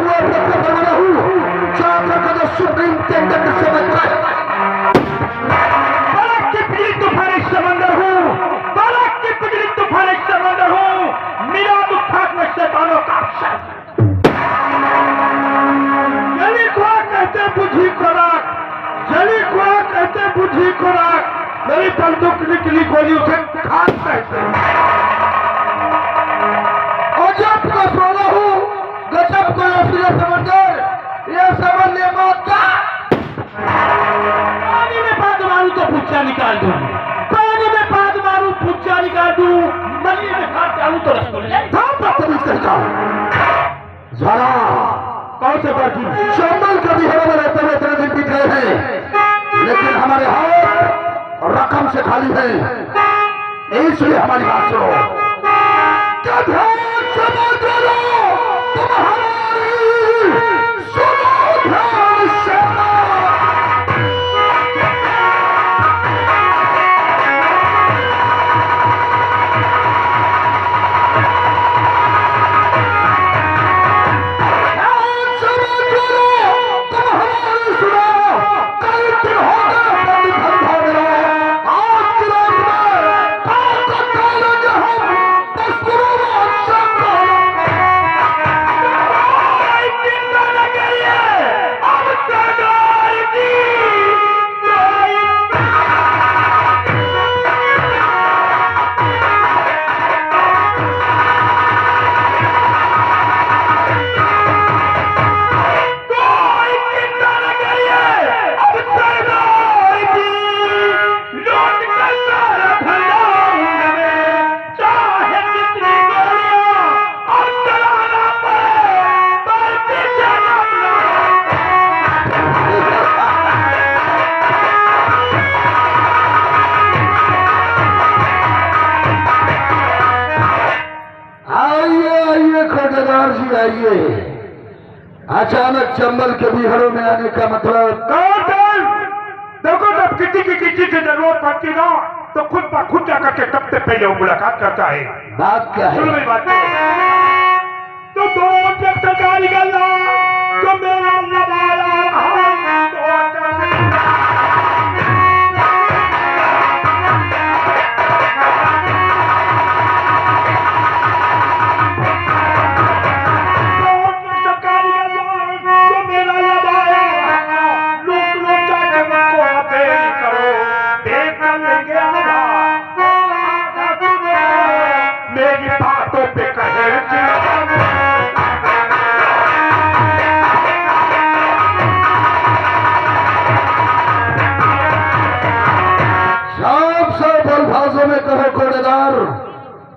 हुआ फैसला करवाना हूँ जाकर कदम सुप्रीम टेंडर से बनकर बालक की बिजली तूफान एक समंदर हूँ, बालक की बिजली तूफान एक समंदर हूँ, मेरा दुखाक में शैतानों का अक्षर। जली खुआ कहते बुझी खुराक, जली खुआ कहते बुझी खुराक, मेरी बंदूक निकली गोली उसे खान कहते। अजब का सोना हूँ, गजब का असली समंदर, ये समझने मौत का। पानी में पाद मारू तो पुच्चा निकाल दूं, पानी में पाद मारू पुच्चा निकाल दूं, मनी में हाथ डालूं तो रसगुल्ले। कहाँ पर तभी करता जरा कौन से बाकी चंबल कभी हवा में रहते हुए इतने दिन बीत गए हैं, लेकिन हमारे हाथ रकम से खाली है, इसलिए हमारी बात सुनो। क्या ध्यान से बात करो, तुम्हारी सुनो ध्यान से। अचानक चंबल के बिहड़ों में आने का मतलब देखो, जब किसी की जरूरत पड़ती ना तो खुद ब खुद जाकर के सबसे पहले वो मुलाकात करता है। बात क्या है? सुनो मेरी बात तो दो जब सरकारी गल्ला तो मेरा नवाला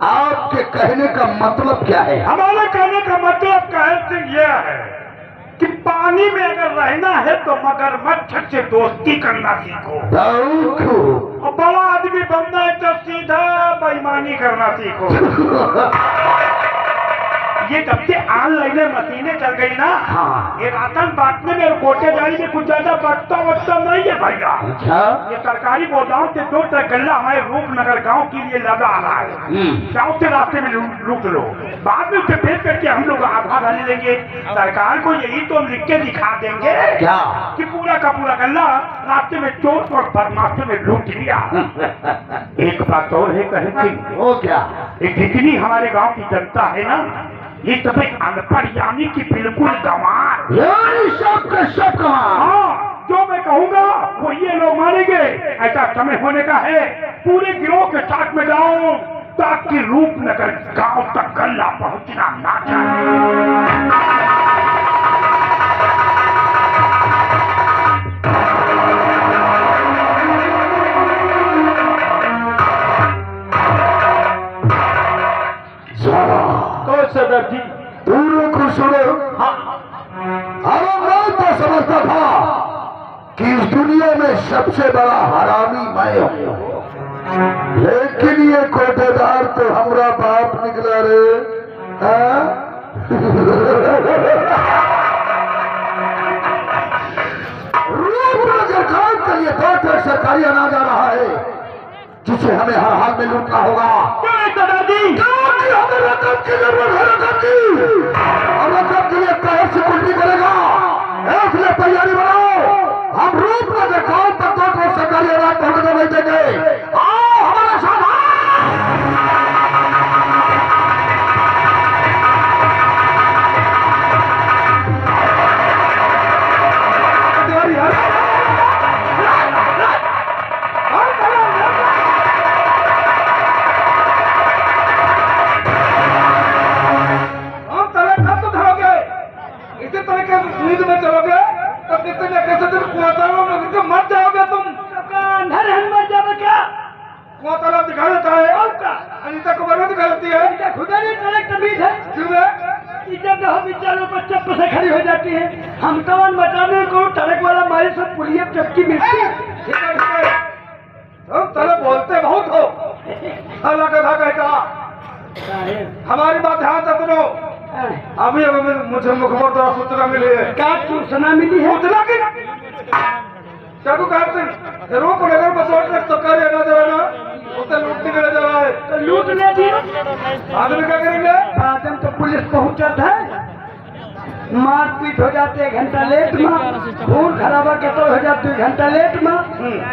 आपके कहने का मतलब क्या है? हमारे कहने का मतलब यह है कि पानी में अगर रहना है तो मगरमच्छ से दोस्ती करना सीखो, और बड़ा आदमी बनना है तो सीधा बेईमानी करना सीखो। ये जब से ऑनलाइन मशीनें चल गई ना, हाँ। ये राशन बांटने में कोटेदारी में कुछ ज्यादा बढ़ता नहीं है भैया। अच्छा। ये सरकारी गोदाम से 2 ट्रक गल्ला हमारे रूपनगर गांव के लिए लगा आ रहा है। गांव से रास्ते में लूट लो, बाद में उसे बेच करके हम लोग आधा धन लेंगे। सरकार को यही तो लिख के दिखा देंगे क्या कि पूरा का पूरा गल्ला रास्ते में चोर और बदमाशों में लूट लिया। एक बात और है कहे थी, वो क्या? जितनी हमारे गांव की जनता है ना, ये सभी अनपढ़ यानी कि बिल्कुल गंवार, सब हाँ, जो मैं कहूँगा वो ये लोग मानेंगे। ऐसा समय होने का है पूरे गिरोह के साथ में जाओ ताकि रूपनगर गांव तक गल्ला पहुंचना ना चाहे। जी पूरे को सुनो। अरे मैं तो समझता था कि इस दुनिया में सबसे बड़ा हरामी मैं हूँ, लेकिन ये कोटेदार तो हमारा बाप निकला रे। रूपनगर गांव के लिए 2 ट्रक सरकारी अनाज आ रहा है, जिसे हमें हर हाल में लूटना होगा। हमें रकम की जरूरत है, रकम की, और रकम के लिए कहे से कुछ इसी तरीके से नींद में चलोगे तो किसी न किसी दिन कुआं तालाब में गिर के मर जाओगे तुम। अंधर हम मर जाओगे क्या? कुआं तालाब दिखा देता है और क्या? अनीता कुमार में दिखा देती है। क्या खुदा नहीं ट्रक तमीज है? क्यों है? जब हम विचारों पर चप्प से खड़ी हो जाती है, हम तो मचाने को ट्रक वाला मारे सब पुलिया चक्की मिलती है। तुम तले बोलते बहुत हो। साला कथा कहता हमारी बात ध्यान से सुनो। अभी अभी मुझे मुखबर द्वारा सूचना मिली है। क्या सूचना मिली है? सूचना की क्या तू कहते हैं रोक नगर बसोट में सरकारी ना देना उसे लूटने के लिए जा रहा है। तो लूट ले दियो। आदमी क्या करेंगे? आदम तो पुलिस पहुंचत है, मारपीट हो जाते 1 घंटा लेट में, खून खराबा के तो हो जाते 2 घंटा लेट में,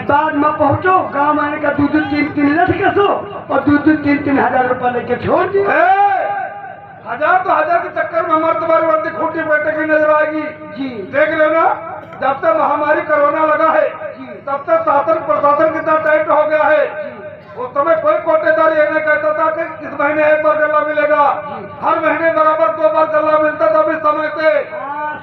बाद में पहुंचो गांव आने का 2-3 लठ कसो और 2-3 हजार रुपया लेके छोड़ दियो। हजार तो हजार के चक्कर में हमारे तुम्हारी वर्दी खूटी बैठक की नजर आएगी। जी देख लेना जब तक महामारी कोरोना लगा है तब तक शासन प्रशासन कितना टाइट हो गया है। उस समय कोई कोटेदार ये नहीं कहता था कि इस महीने 1 बार गल्ला मिलेगा, हर महीने बराबर 2 बार गल्ला मिलता था। अभी समय से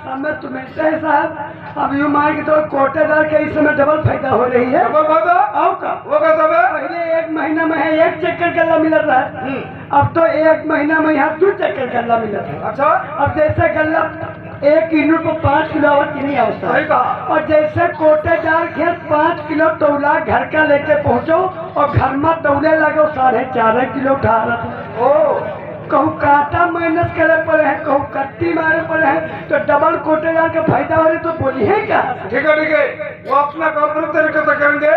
समय तो मिलता है साहब। अब यूँ मान के तो कोटेदार के इस समय डबल फायदा हो रही है। डबल फायदा आओ का वो क्या सब है? पहले 1 महीना में है 1 चक्कर गल्ला मिल रहा है, अब तो 1 महीना में यहाँ 2 चक्कर गल्ला मिल रहा है। अच्छा अब जैसे गल्ला 1 यूनिट को 5 किलो आवत की नहीं आवश्यकता सही कहा। और जैसे कोटेदार खेत 5 किलो तौला घर का लेके पहुँचो और घर में तौले लगो 4.5 किलो उठा रहा। ओ कहूँ कांटा माइनस करे पड़े हैं, कहूँ कट्टी मारे पड़े हैं, तो डबल कोटेदार का फायदा हो रही तो बोलिए क्या? ठीक है वो अपना काम अपने तरीके से करेंगे,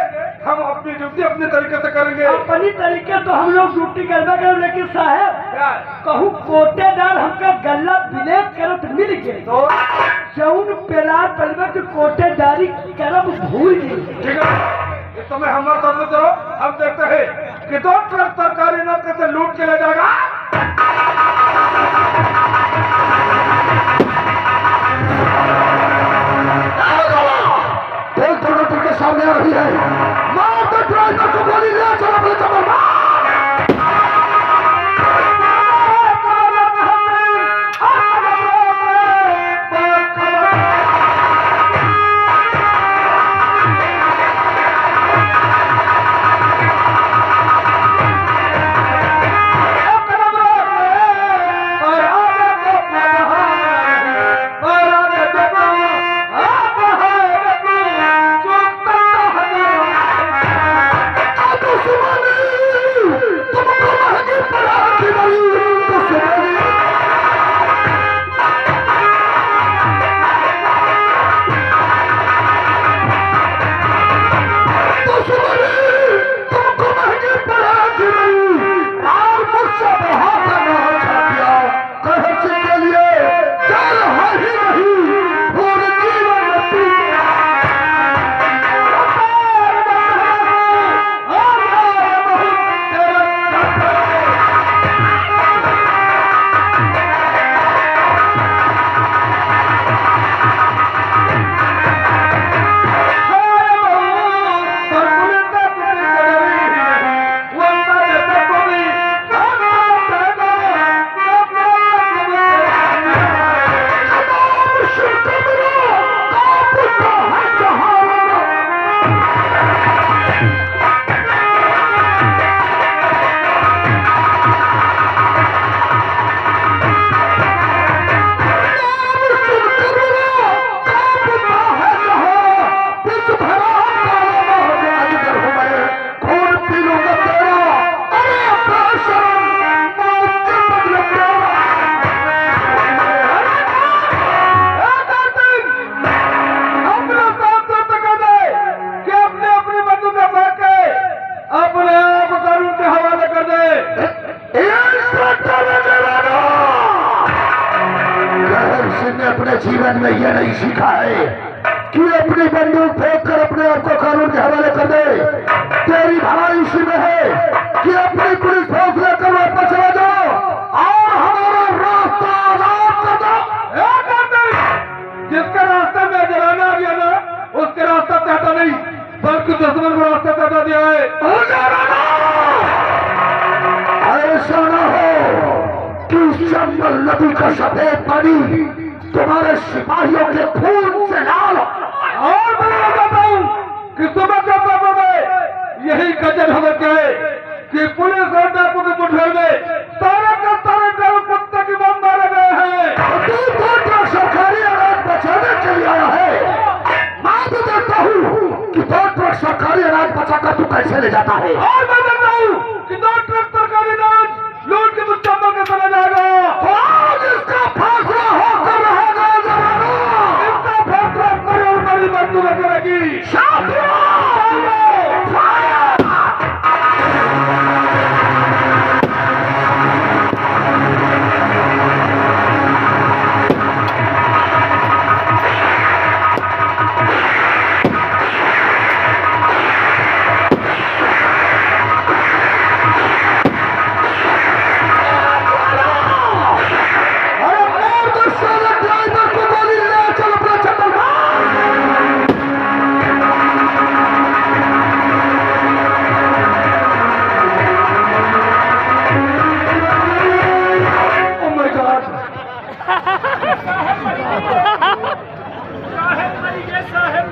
हम अपनी ड्यूटी अपने तरीके से करेंगे। अपनी तरीके तो हम लोग ड्यूटी करवा करें, लेकिन साहब क्या कहूँ कोटेदार हमका गल्ला विलेप करत मिल गए तो जौन पेला पलवा के कोटेदारी करब भूल गई। ठीक है इस समय हमारे सामने चलो, हम देखते हैं कि 2 ट्रक सरकारी नौकरी कैसे लूट के ले जाएगा। के सामने आ रही है, मार दो ड्राइवर को गोली ले चलो अपने चमन मार। अपने जीवन में यह नहीं सीखा है कि अपनी बंदूक फेंक कर अपने आप को कानून के हवाले कर दे। तेरी भलाई इसी में है कि अपनी पुलिस फोर्स लेकर वापस चला जाओ और हमारा रास्ता आजाद कर दो। जिसके रास्ते में जलाना आ गया ना उसके रास्ता कहता नहीं बल्कि दुश्मन को रास्ता कहता दिया है। ऐसा न हो कि चंबल नदी का सफेद पानी तुम्हारे सिपाहियों के खून से लाल। और मैं बताता हूँ कि सुबह के पेपर में यही गजल खबर क्या है कि पुलिस और डाकू की मुठभेड़ में सारे के सारे गरु कुत्ते की बम मारे गए हैं। तू सरकारी अनाज बचाने के लिए आया है। मैं तो देखता हूँ कि 2 ट्रक सरकारी अनाज बचाकर तू कैसे ले जाता है। और मैं देखता हूँ कि 2 ट्रक सरकारी अनाज लूट के मुस्तफा के चला जाएगा। आज इसका फैसला होकर रहेगा जवानों। इसका फैसला करोड़ बड़ी बंदूक करेगी।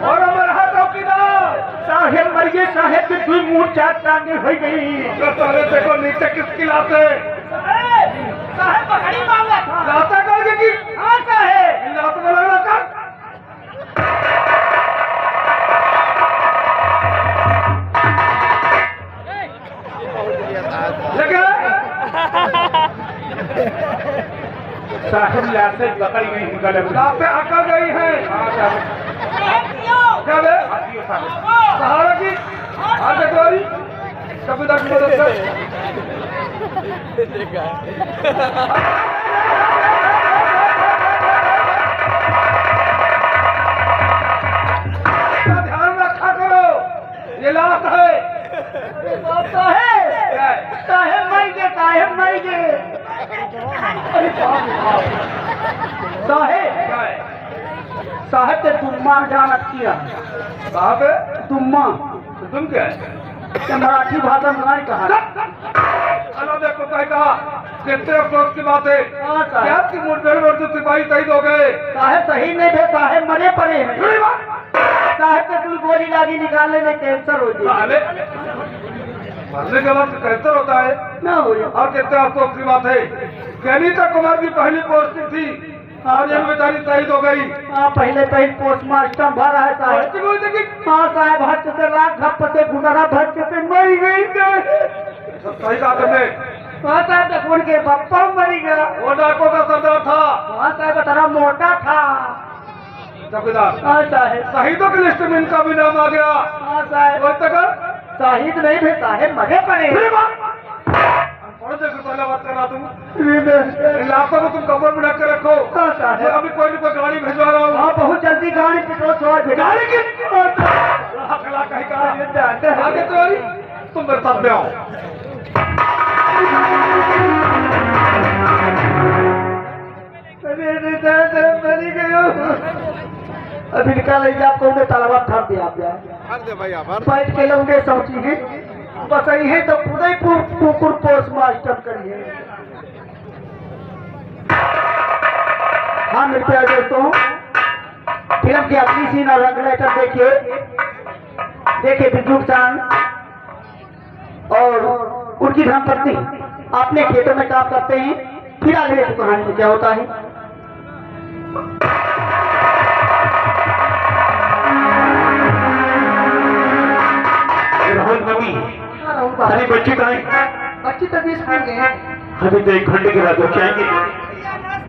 और हमारा चौकीदार साहेब मरिए साहेब की 2 मूठ 4 टांगे हो गई। तो सारे देखो नीचे किसकी लात है। साहेब पकड़ी मांगा था लाता करके की। हाँ साहेब लात में लग रहा कर। लगे साहेब लाते पकड़ गई लाते अकड़ गई है। क्या है सहारा की आगे गोरी कबूतर की मदद से ध्यान रखा करो। ये लात है साहेब मर गए साहेब मर गए। साहेब ते तुम्मा जान किया साहब तुम्मा तुम क्या है मराठी भाषा में नहीं कहा। हेलो देखो क्या कहा कितने अफसोस की बात है। क्या आपकी मुठभेड़ में जो सिपाही शहीद हो गए। साहेब सही नहीं थे साहेब मरे पड़े हैं। साहेब के तुम गोली लागी निकालने में कैंसर हो गया। मरने के बाद कैंसर होता है ना हो। और कितने अफसोस की बात है गनीता कुमार की पहली पोस्टिंग थी और ये बेचारी शहीद हो गई। पहले पोस्टमास्टर भरा है साहब। हाँ साहब हट से लाख घप से गुजरा भट से मरी गई। सही कहा तुमने। हाँ साहब देखो उनके पप्पा मरी गया। वो डाको का सरदार था। हाँ साहब बता मोटा था चौकीदार। हाँ साहब शहीदों की लिस्ट में इनका भी नाम आ गया। हाँ साहब शहीद नहीं थे साहेब मरे पड़े। पहले बात करना तुम इलाकों में तुम कमर में ढक के रखो। अभी कोई कोई गाड़ी भिजवा रहा हूँ। हाँ बहुत जल्दी गाड़ी पेट्रोल छोड़ गाड़ी की आगे तो तुम मेरे साथ में आओ। अभी निकाल लीजिए आपको तालाबा ठर दिया आप बैठ के लोगे सोची है बस यही है तो उदयपुर कुकुर पोस्ट मास्टर करिए। हाँ मेरे प्यारे दोस्तों फिल्म की अगली सीन और रंग लेटर देखिए बिजू चांद और उनकी धर्मपत्नी अपने खेतों में काम करते हैं। फिर आगे की कहानी में क्या होता है। राहुल नवी अरे बच्चे कहाँ हैं? बच्ची तक स्कूल गए। अभी तो 1 घंटे के बाद बच्चे आएंगे।